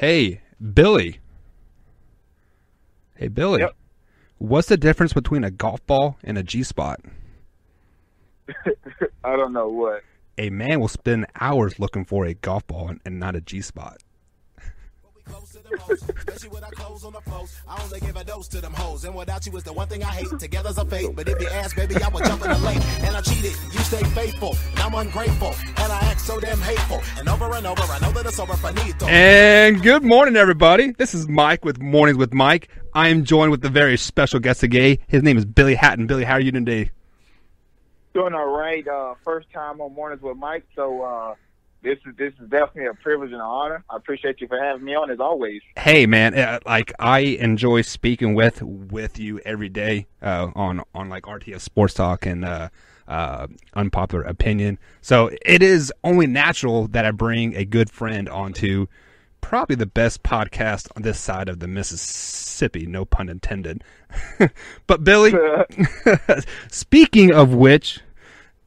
Hey, Billy. Hey, Billy. Yep. What's the difference between a golf ball and a G-spot? I don't know what. A man will spend hours looking for a golf ball and not a G-spot. Especially with our clothes on the floor. I only give a dose to them hoes. And without you is the one thing I hate. Together's a fate. But if you ask, baby, I would jump in the lake. And I cheated. You stay faithful. And I'm ungrateful. And I act so damn hateful. And over, I know that it's over finito. And good morning, everybody. This is Mike with Mornings with Mike. I am joined with a very special guest today. His name is Billy Hatten. Billy, how are you today? Doing all right. First time on Mornings with Mike, so this is definitely a privilege and an honor. I appreciate you for having me on as always. Hey, man, I enjoy speaking with you every day on like RTS Sports Talk and Unpopular Opinion. So it is only natural that I bring a good friend onto probably the best podcast on this side of the Mississippi, no pun intended. But Billy, speaking of which,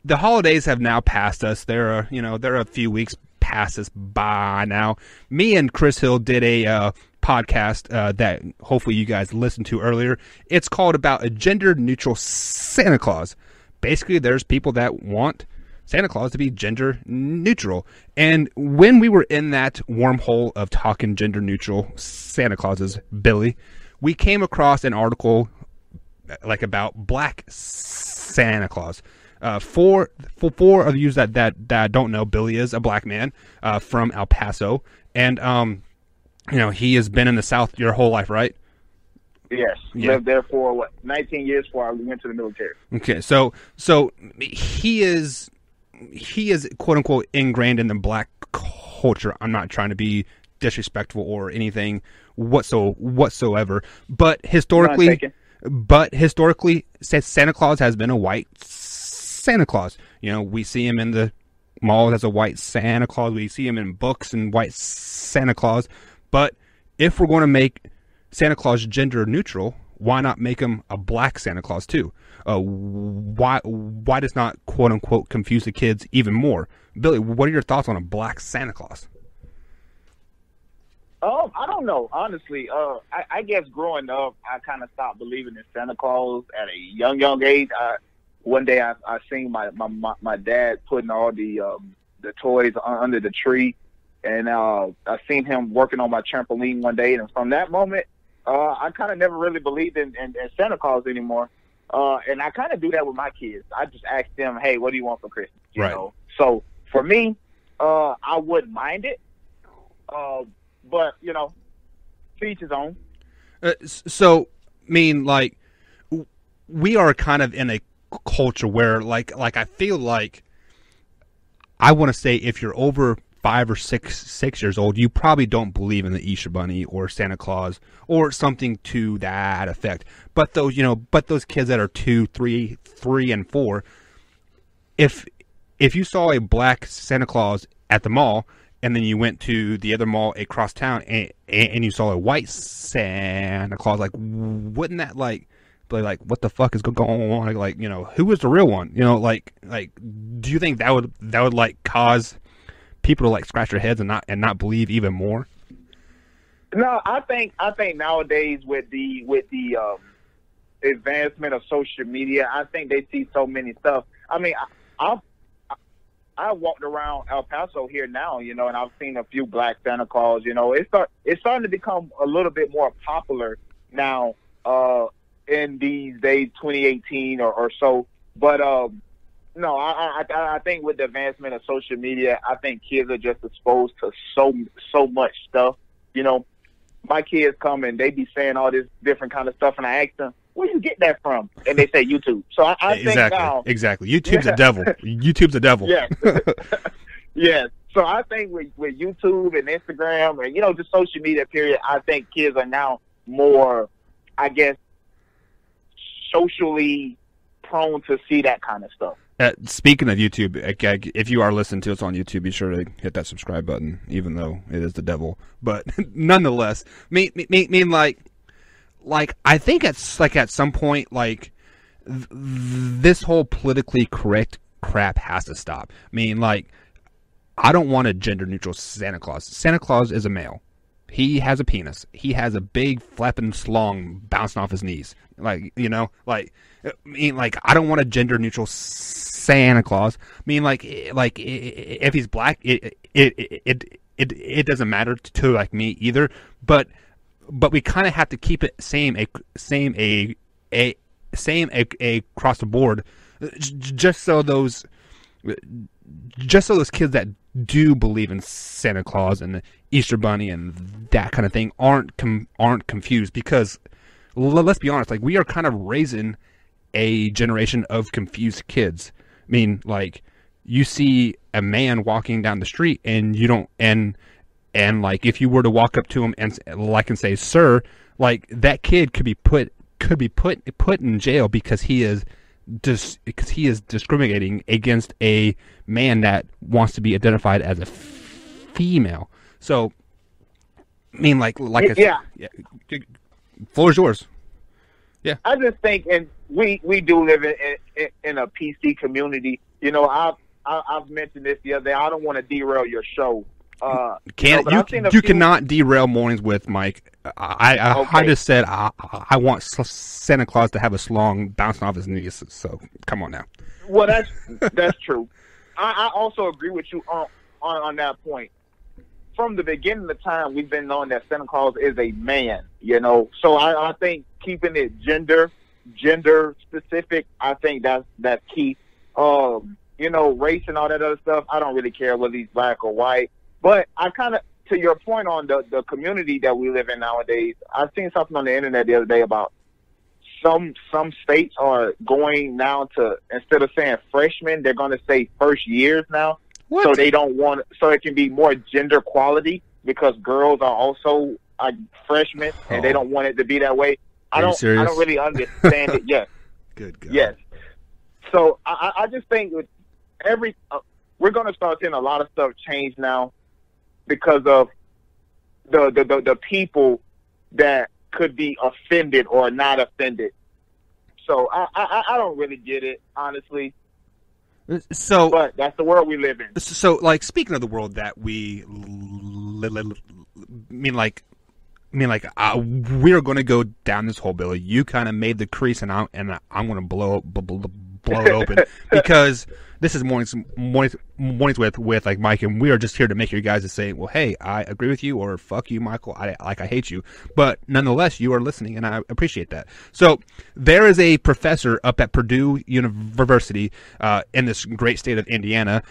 the holidays have now passed us. They're a few weeks past us by now. Me and Chris Hill did a podcast that hopefully you guys listened to earlier. It's called about a gender-neutral Santa Claus. Basically, there's people that want Santa Claus to be gender neutral. And when we were in that wormhole of talking gender neutral Santa Clauses, Billy, we came across an article like about black Santa Claus. For of you that don't know, Billy is a black man from El Paso, and he has been in the South your whole life, right? Yes, Yeah. Lived there for 19 years before I went to the military. Okay, so he is quote unquote ingrained in the black culture. I'm not trying to be disrespectful or anything whatsoever, but historically, Santa Claus has been a white Santa Claus. We see him in the malls as a white Santa Claus. We see him in books and white Santa Claus. But if we're going to make Santa Claus gender neutral, why not make him a black Santa Claus too? Why does not quote unquote confuse the kids even more? Billy, what are your thoughts on a black Santa Claus? I don't know, honestly. I guess growing up, I kind of stopped believing in Santa Claus at a young age. One day I seen my dad putting all the toys under the tree, and I seen him working on my trampoline one day, and from that moment, I kind of never really believed in Santa Claus anymore. And I kind of do that with my kids. I just ask them, hey, what do you want for Christmas? You know? So for me, I wouldn't mind it. But, to each his own. So, we are kind of in a culture where, like I feel like, I want to say if you're over 5 or 6 years old, you probably don't believe in the Easter Bunny or Santa Claus or something to that effect. But those kids that are 2, 3, and 4, if you saw a black Santa Claus at the mall, and then you went to the other mall across town and you saw a white Santa Claus, like, wouldn't that be like, what the fuck is going on? Like, who is the real one? Like, do you think that would cause people to scratch their heads and not believe even more? No, I think nowadays with the advancement of social media, I think they see so many stuff. I mean, I walked around El Paso here now, and I've seen a few black Santa Claus. It's starting to become a little bit more popular now in these days, 2018 or so. But no, I think with the advancement of social media, I think kids are just exposed to so much stuff. My kids come and they be saying all this different kind of stuff, and I ask them, where you get that from? And they say YouTube. So I think now... Exactly. YouTube's a devil. YouTube's a devil. Yeah. Yeah. So I think with YouTube and Instagram and, just social media, period, I think kids are now more, I guess, socially prone to see that kind of stuff. Speaking of YouTube, if you are listening to us on YouTube, be sure to hit that subscribe button, even though it is the devil. But nonetheless, I think it's at some point, this whole politically correct crap has to stop. I don't want a gender neutral Santa Claus. Santa Claus is a male. He has a penis. He has a big flapping slong bouncing off his knees. Like, you know, like, I mean, like, I don't want a gender neutral Santa Claus. I mean, like if he's black, it doesn't matter to like me either. But we kind of have to keep it same across the board, just so those kids that do believe in Santa Claus and the Easter Bunny and that kind of thing aren't confused. Because let's be honest, like, we are kind of raising a generation of confused kids. I mean, like, you see a man walking down the street and you don't, and like, if you were to walk up to him and say, "Sir," like, that kid could be put in jail because he is discriminating against a man that wants to be identified as a female. So, I mean, like yeah. Floor is yours. Yeah, I just think, and we do live in a PC community. You know, I've mentioned this the other day. I don't want to derail your show. You cannot derail Mornings with Mike. I just said I want Santa Claus to have a slong bouncing off his knees. So come on now. Well, that's true. I also agree with you on that point. From the beginning of the time, we've been knowing that Santa Claus is a man. You know, so I think keeping it gender specific, I think that's key. You know, race and all that other stuff, I don't really care whether he's black or white. But I kind of, to your point on the community that we live in nowadays, I've seen something on the internet the other day about some states are going now to, instead of saying freshmen, they're going to say first years now. What? So they don't want, so it can be more gender quality, because girls are also freshmen, and they don't want it to be that way. I don't really understand it yet. Good God. Yes. So I just think with we're going to start seeing a lot of stuff change now, because of the people that could be offended or not offended. So I don't really get it, honestly. So, but that's the world we live in. So, like, speaking of the world that we mean, like we're going to go down this hole, Billy. You kind of made the crease, and I'm going to blow it open because this is mornings with like Mike, and we are just here to make you guys to say, well, hey, I agree with you, or fuck you, Michael, I hate you. But nonetheless, you are listening, and I appreciate that. So there is a professor up at Purdue University in this great state of Indiana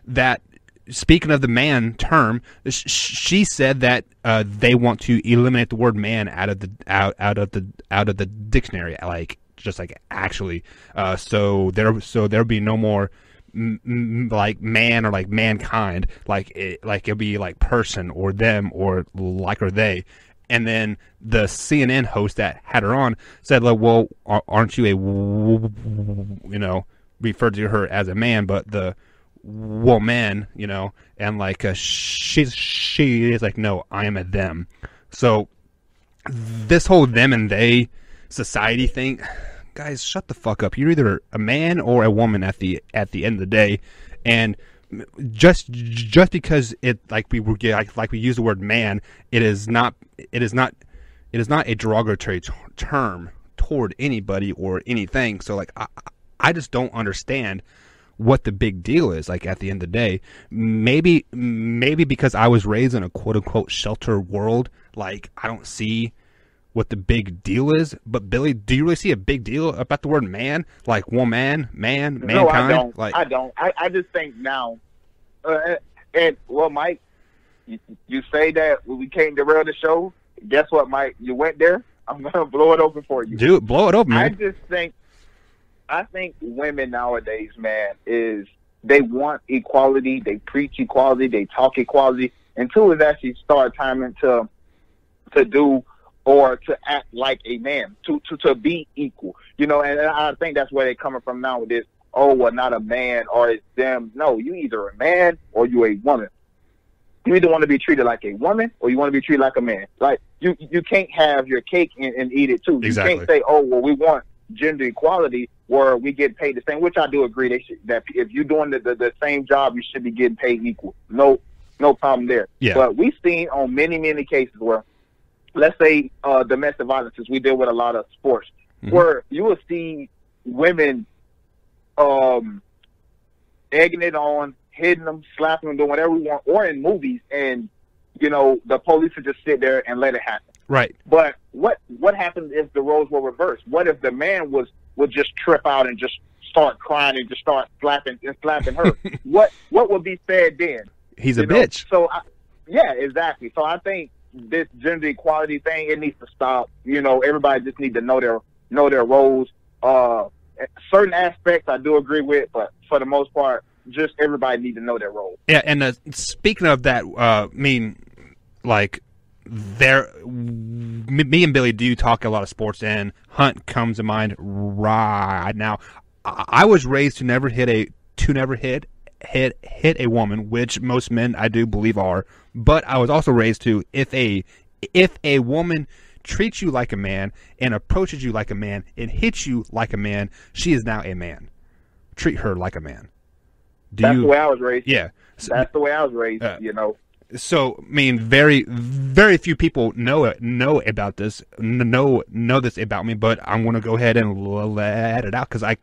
that, speaking of the man term, she said that they want to eliminate the word man out of the dictionary, like, just like actually, so there'll be no more like man or like mankind, like it'll be like person or them or like or they. And then the CNN host that had her on said, like, well, aren't you referred to her as a man, but the woman, and like she is like, no, I am a them. So this whole them and they society thing, guys, shut the fuck up. You're either a man or a woman at the end of the day, and just because it we use the word man, it is not a derogatory term toward anybody or anything. So like I just don't understand what the big deal is, like, at the end of the day. Maybe because I was raised in a quote unquote shelter world, like, I don't see what the big deal is. But Billy, do you really see a big deal about the word man? Like woman, man, mankind? No, I don't. Like, I don't. I just think now, and well, Mike, you say that we can't derail the show. Guess what, Mike? You went there. I'm gonna blow it open for you. Dude, blow it open, man. I think women nowadays, man, they want equality. They preach equality. They talk equality. Until it's actually start timing to do or to act like a man, to be equal. And I think that's where they're coming from now with this, oh, well, not a man or it's them. No, you either a man or you a woman. You either want to be treated like a woman or you want to be treated like a man. Like, you can't have your cake and eat it too. Exactly. You can't say, oh, well, we want gender equality where we get paid the same, which I do agree that if you're doing the same job, you should be getting paid equal. No no problem there. Yeah. But we've seen on many, many cases where, let's say, domestic violence, we deal with a lot of sports, where you will see women egging it on, hitting them, slapping them, doing whatever we want, or in movies, and, you know, the police would just sit there and let it happen. Right. But what happens if the roles were reversed? What if the man would just trip out and just start crying and just start slapping her? What would be said then? He's a bitch. So, yeah, exactly. So I think this gender equality thing, it needs to stop. You know, everybody just need to know their roles. Certain aspects I do agree with, but for the most part, just everybody need to know their role. Yeah, and speaking of that, I mean, like, me and Billy do talk a lot of sports, and Hunt comes to mind right now. I was raised to never hit a woman, which most men I do believe are. But I was also raised to if a woman treats you like a man and approaches you like a man and hits you like a man, she is now a man. Treat her like a man. That's the way I was raised. Yeah, that's the way I was raised. You know. So, I mean, very, very few people know about this, know this about me, but I'm going to go ahead and let it out because I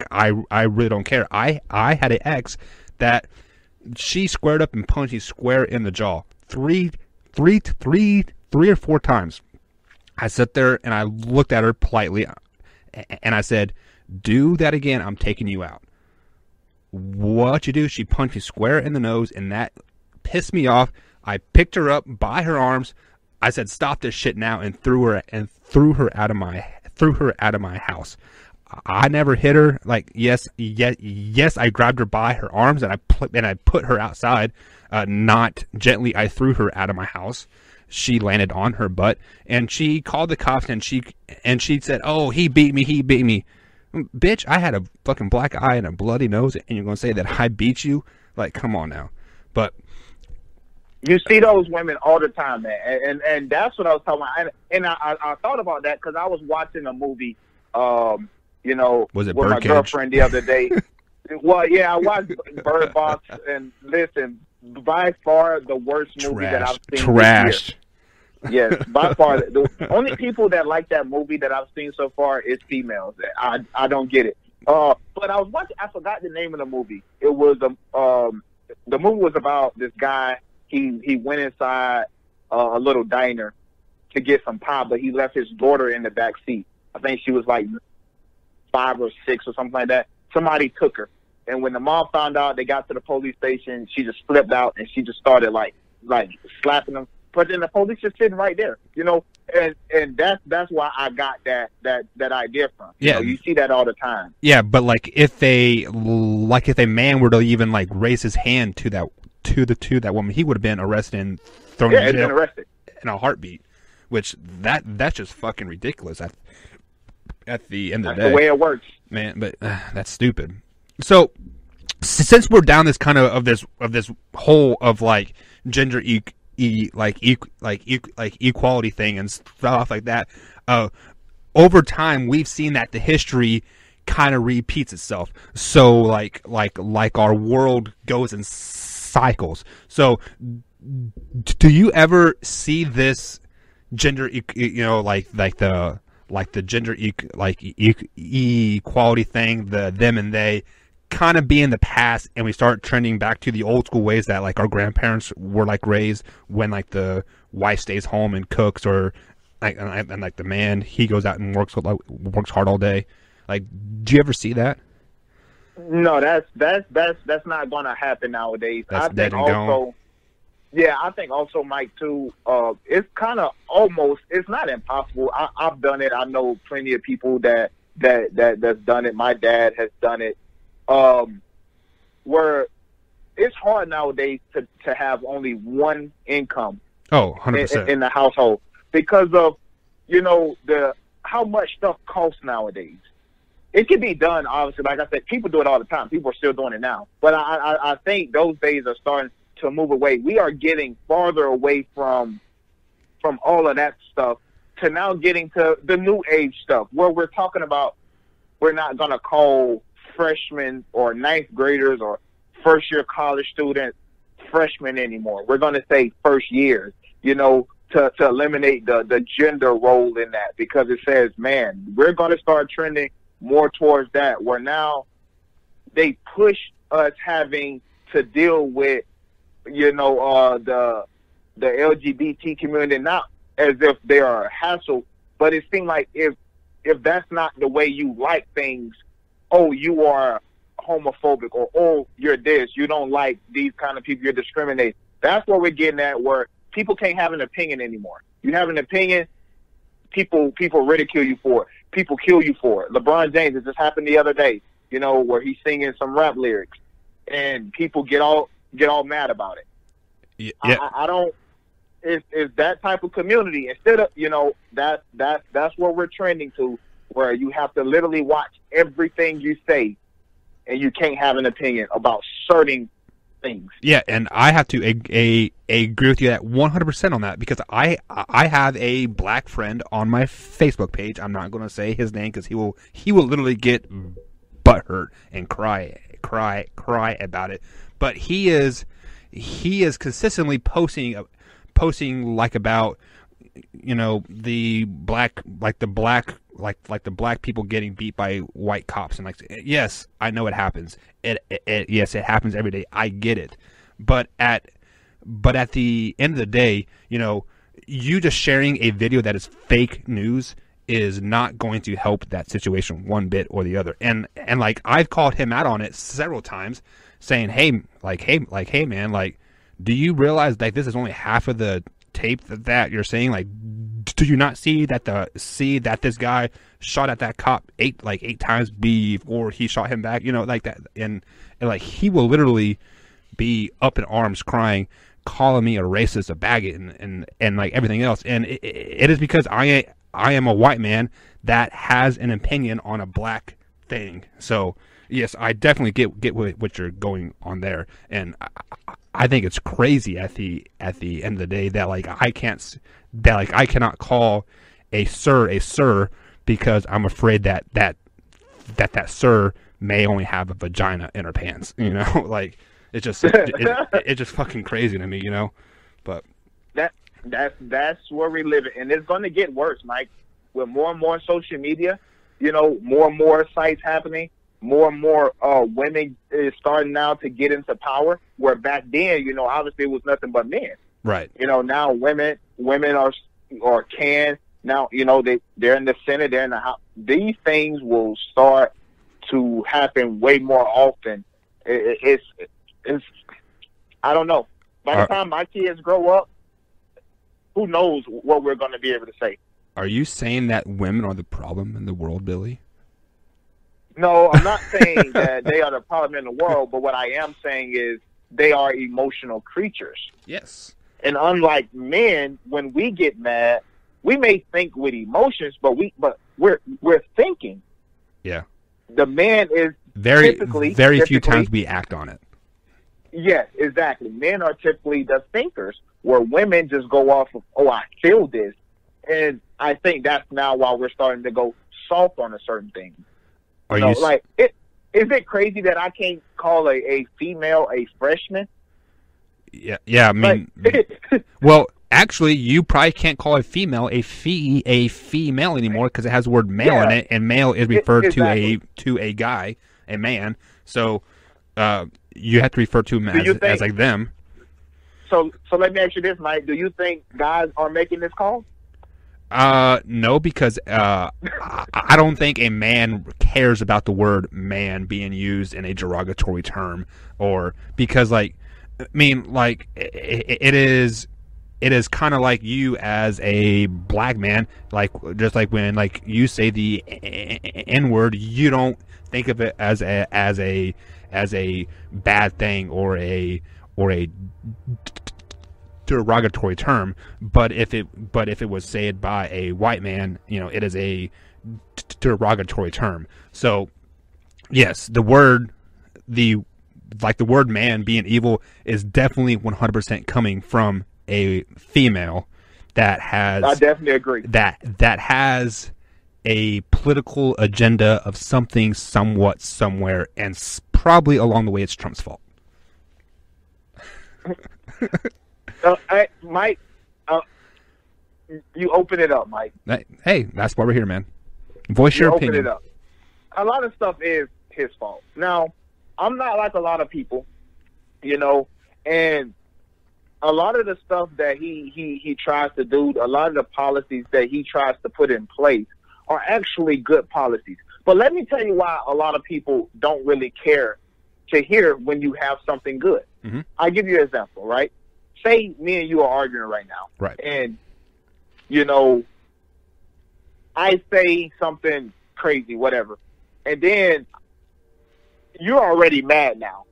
really don't care. I had an ex that she squared up and punched me square in the jaw three or four times. I sat there and I looked at her politely and I said, "Do that again, I'm taking you out." What you do? She punched me square in the nose, and that pissed me off. I picked her up by her arms. I said, "Stop this shit now," and threw her out of my house. I never hit her. Like, yes, I grabbed her by her arms and I put her outside. Not gently. I threw her out of my house. She landed on her butt, and she called the cops, and she said, "Oh, he beat me. Bitch, I had a fucking black eye and a bloody nose, and you're gonna say that I beat you? Like, come on now." But you see those women all the time, man, and that's what I was talking about. And I thought about that because I was watching a movie, you know, was it with my Birdcage? girlfriend the other day. Well, yeah, I watched Bird Box, and listen, by far the worst movie that I've seen this year. Yes, by far. The only people that like that movie that I've seen so far is females. I don't get it. But I was watching. I forgot the name of the movie. It was the movie was about this guy. He went inside a little diner to get some pie, but he left his daughter in the back seat. I think she was like 5 or 6 or something like that. Somebody took her, and when the mom found out, they got to the police station. She just flipped out and she just started like slapping them. But then the police just sitting right there, you know, and that's why I got that idea from. You know, you see that all the time. Yeah, but like if a man were to even like raise his hand to that woman, he would have been arrested and thrown in jail in a heartbeat. Which that's just fucking ridiculous. At the end of the day, that's the way it works, man. But that's stupid. So since we're down this kind of this hole of like gender equality thing and stuff like that, over time we've seen that the history kind of repeats itself. So like our world goes in cycles. So do you ever see this gender the gender equality thing, the them and they, kind of be in the past, and we start trending back to the old school ways that like our grandparents were like raised, when like the wife stays home and cooks, or like and like the man, he goes out and works hard all day? Like, do you ever see that? No, that's not going to happen nowadays. That's I think also, yeah, I think also, Mike, too. It's kind of almost, it's not impossible. I've done it. I know plenty of people that's done it. My dad has done it. Where it's hard nowadays to have only one income. Oh, 100%. In the household, because of, you know, how much stuff costs nowadays. It can be done, obviously. Like I said, people do it all the time. People are still doing it now. But I think those days are starting to move away. We are getting farther away from all of that stuff to now getting to the new age stuff, where we're talking about, we're not going to call freshmen or ninth graders or first-year college students freshmen anymore. We're going to say first years, you know, to eliminate the gender role in that, because it says, man, we're going to start trending more towards that, where now they push us having to deal with, you know, the LGBT community, not as if they are a hassle, but it seems like if that's not the way you like things, oh, you are homophobic, or oh, you're this, you don't like these kind of people, you're discriminating. That's what we're getting at, where people can't have an opinion anymore. You have an opinion, people ridicule you for it. People kill you for it. LeBron James, it just happened the other day, you know, where he's singing some rap lyrics, and people get all mad about it. Yeah. I don't. It's that type of community. Instead of, you know, that's what we're trending to, where you have to literally watch everything you say, and you can't have an opinion about certain things. Yeah, and I have to agree with you at 100% on that, because I have a black friend on my Facebook page. I'm not going to say his name because he will literally get butthurt and cry about it. But he is consistently posting like about, you know, the black people getting beat by white cops, and like, yes, I know it happens. Yes, it happens every day. I get it, but at the end of the day, you know, you just sharing a video that is fake news is not going to help that situation one bit or the other. And like, I've called him out on it several times, saying, hey man, like, do you realize like this is only half of the tape that you're saying? Like, do you not see that this guy shot at that cop eight times before he shot him back? You know, like that, and like, he will literally be up in arms crying, calling me a racist, a baggot, and like everything else. And it is because I am a white man that has an opinion on a black thing. So yes, I definitely get what you're going on there, and I think it's crazy at the end of the day that like I cannot call a sir because I'm afraid that sir may only have a vagina in her pants. You know, like it's just it's just fucking crazy to me. You know, but that's where we live, and it's going to get worse, Mike, with more and more social media. You know, more and more sites happening. More and more women is starting now to get into power, where back then, you know, obviously it was nothing but men. Right. You know, now women are can now, you know, they're in the Senate, they're in the House. These things will start to happen way more often. It's I don't know. By the time my kids grow up, who knows what we're going to be able to say. Are you saying that women are the problem in the world, Billy? No, I'm not saying that they are the problem in the world, but what I am saying is they are emotional creatures. Yes. And unlike men, when we get mad, we may think with emotions, but we're thinking. Yeah. The man is very typically few times we act on it. Yes, exactly. Men are typically the thinkers, where women just go off of, oh, I feel this. And I think that's now why we're starting to go soft on a certain thing. Like, is it crazy that I can't call a female a freshman? Yeah. I mean, well, actually, you probably can't call a female a female anymore because it has the word male in it, and male is referred to a guy, a man. So you have to refer to him as like them. So let me ask you this, Mike. Do you think guys are making this call? No, because I don't think a man cares about the word man being used in a derogatory term, or because, like, I mean, like, it is kind of like you as a black man, like, just like when, like, you say the N word, you don't think of it as a bad thing or a derogatory term, but if it was said by a white man, you know, it is a derogatory term. So yes, the word man being evil is definitely 100% coming from a female that has, I definitely agree, that has a political agenda of something, somewhat, somewhere, and probably along the way it's Trump's fault. Mike, you open it up, Mike. Hey, that's why we're here, man. Voice your opinion. Open it up. A lot of stuff is his fault. Now, I'm not like a lot of people, and a lot of the stuff that he tries to do, a lot of the policies that he tries to put in place are actually good policies. But let me tell you why a lot of people don't really care to hear when you have something good. Mm-hmm. I'll give you an example, right? Say me and you are arguing right now. Right. And, I say something crazy, whatever. And then you're already mad now.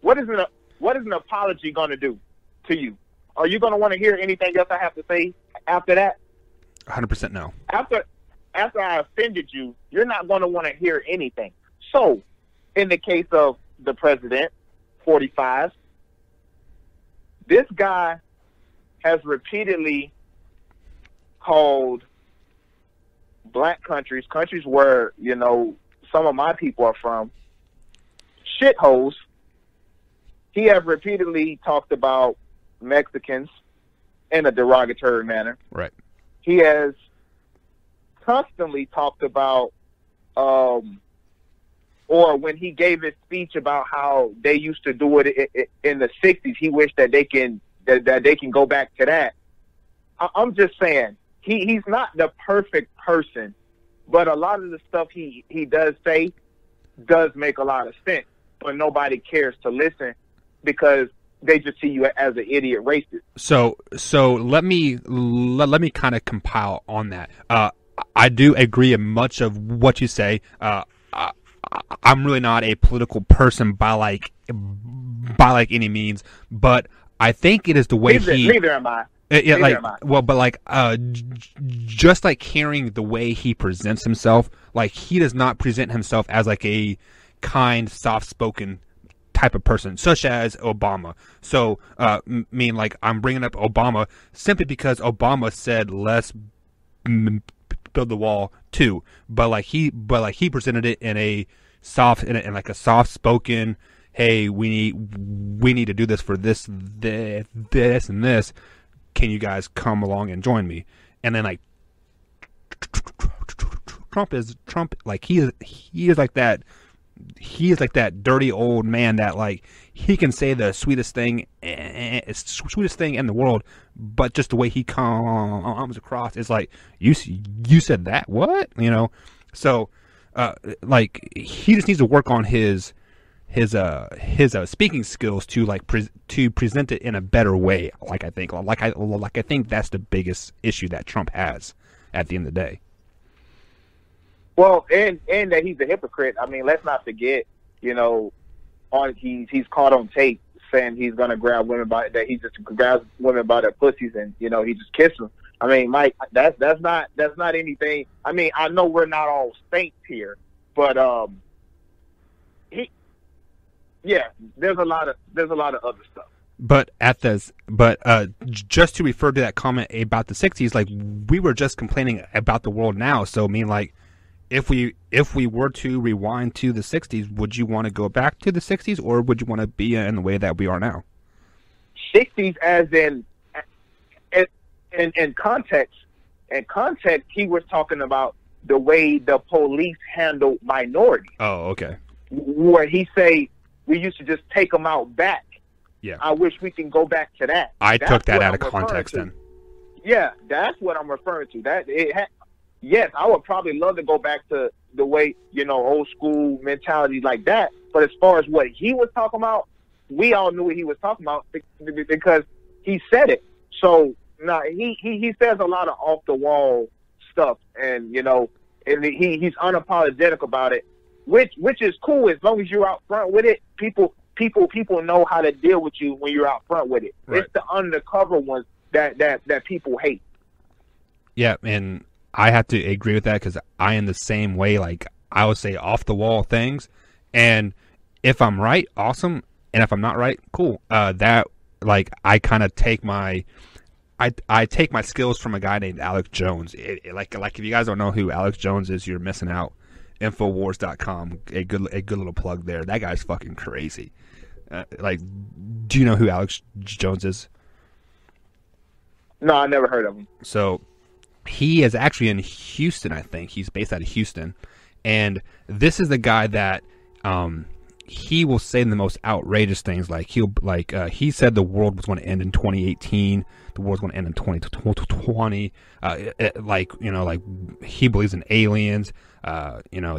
What is an apology going to do to you? Are you going to want to hear anything else I have to say after that? 100% no. After I offended you, you're not going to want to hear anything. So, in the case of the president, 45, this guy has repeatedly called black countries where, some of my people are from, shitholes. He has repeatedly talked about Mexicans in a derogatory manner. Right. He has constantly talked about, or when he gave his speech about how they used to do it in the 60s, he wished that they can go back to that. I'm just saying, he's not the perfect person, but a lot of the stuff he does say does make a lot of sense, but nobody cares to listen because they just see you as an idiot racist. So let me kind of compile on that. I do agree in much of what you say. I'm really not a political person by any means, but I think it is the way neither am I. Just like hearing the way he presents himself, like he does not present himself as like a kind, soft-spoken type of person, such as Obama. So, I'm bringing up Obama simply because Obama said let's build the wall too, but he presented it in a soft-spoken. Hey, we need to do this for this, and this. Can you guys come along and join me? And then Trump, like he is like that. He is like that dirty old man that he can say the sweetest thing in the world, but just the way he comes across is like you said that, what, So he just needs to work on his speaking skills to present it in a better way. I think that's the biggest issue that Trump has at the end of the day. Well, and that he's a hypocrite. I mean, let's not forget, he's caught on tape saying he's gonna grab women he just grabs women by their pussies and he just kisses them. I mean, Mike, that's not anything. I mean, I know we're not all saints here, but there's a lot of other stuff. But just to refer to that comment about the 60s, we were just complaining about the world now. So if we were to rewind to the 60s, would you want to go back to the 60s, or would you want to be in the way that we are now? 60s as in context. In context, he was talking about the way the police handle minorities. Oh, okay. Where he say we used to just take them out back. Yeah. I wish we can go back to that. I took that out of context then. Yeah, that's what I'm referring to. Yes, I would probably love to go back to the way, old school mentality like that. But as far as what he was talking about, we all knew what he was talking about because he said it. So now he says a lot of off the wall stuff, and and he's unapologetic about it, which is cool as long as you're out front with it. People know how to deal with you when you're out front with it. Right. It's the undercover ones that people hate. Yeah, and I have to agree with that because I am the same way. I would say off the wall things, and if I'm right, awesome, and if I'm not right, cool. I kind of take my take my skills from a guy named Alex Jones. If you guys don't know who Alex Jones is, you're missing out. Infowars.com, a good little plug there. That guy's fucking crazy. Like, do you know who Alex Jones is? No, I never heard of him. So he is actually in Houston, I think. He's based out of Houston. And this is the guy that he will say the most outrageous things. Like he said the world was going to end in 2018. The world's going to end in 2020. Like he believes in aliens.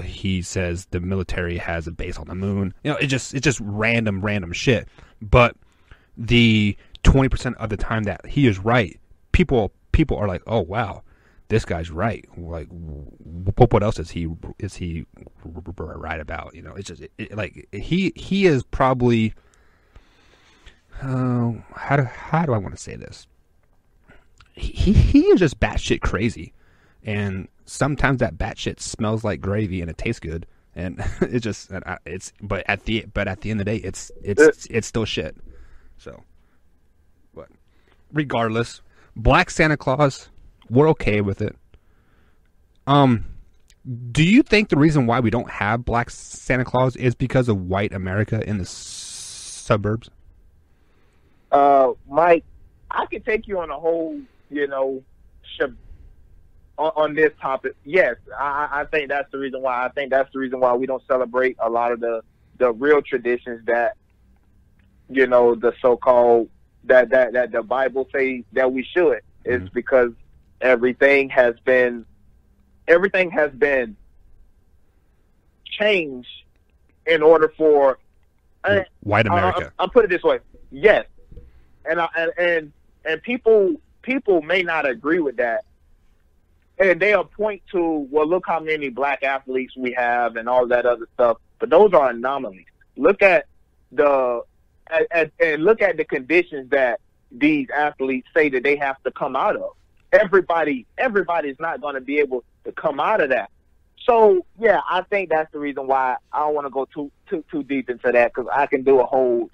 He says the military has a base on the moon. It's just random shit. But the 20% of the time that he is right, people are like, oh wow, this guy's right. Like, what else is he right about? It's just like he is probably how do I want to say this? He is just batshit crazy, and sometimes that batshit smells like gravy and it tastes good, and but at the end of the day, it's still shit. So, but regardless, Black Santa Claus, we're okay with it. Do you think the reason why we don't have Black Santa Claus is because of white America in the suburbs? Mike, I could take you on a whole, on this topic. Yes, I think that's the reason why. I think that's the reason why we don't celebrate a lot of the real traditions that, the so-called that the Bible say that we should. It's because everything has been changed in order for white America. I'll put it this way. Yes. And people may not agree with that. And they'll point to, well, look how many black athletes we have and all that other stuff. But those are anomalies. Look at look at the conditions that these athletes say that they have to come out of. Everybody's not going to be able to come out of that. So yeah, I think that's the reason why I don't want to go too deep into that, because I can do a whole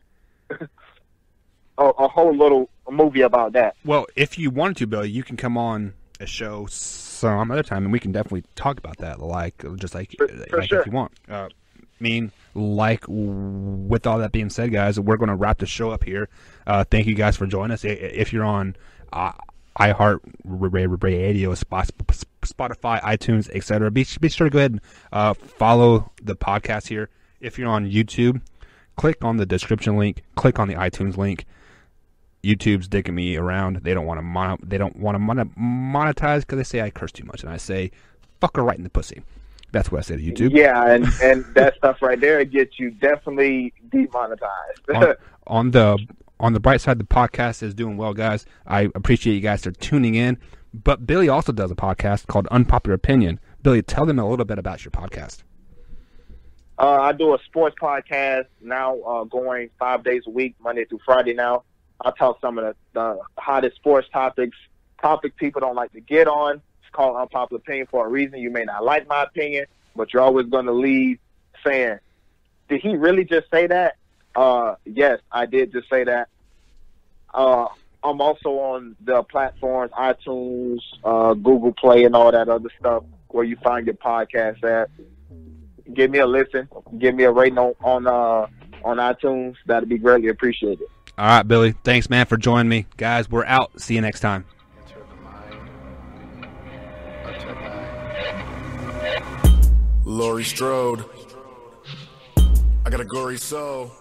little movie about that. Well, if you wanted to, Billy, you can come on a show some other time, and we can definitely talk about that. For sure. If you want. With all that being said, guys, we're going to wrap the show up here. Thank you guys for joining us. If you're on iHeart Radio, Spotify, iTunes, etc., be sure to go ahead and follow the podcast here. If you're on YouTube, click on the description link. Click on the iTunes link. YouTube's dicking me around. They don't want to monetize because they say I curse too much, and I say fuck her right in the pussy. That's what I say to YouTube. Yeah, and that stuff right there gets you definitely demonetized. on the bright side, the podcast is doing well, guys. I appreciate you guys for tuning in. But Billy also does a podcast called Unpopular Opinion. Billy, tell them a little bit about your podcast. I do a sports podcast now, going 5 days a week, Monday through Friday now. I talk some of the hottest sports topics people don't like to get on. It's called Unpopular Opinion for a reason. You may not like my opinion, but you're always going to leave saying, did he really just say that? Yes, I did just say that. I'm also on the platforms, iTunes, Google Play, and all that other stuff where you find your podcast at. Give me a listen. Give me a rating on iTunes. That'd be greatly appreciated. All right, Billy. Thanks, man, for joining me. Guys, we're out. See you next time. Laurie Strode. I got a gory soul.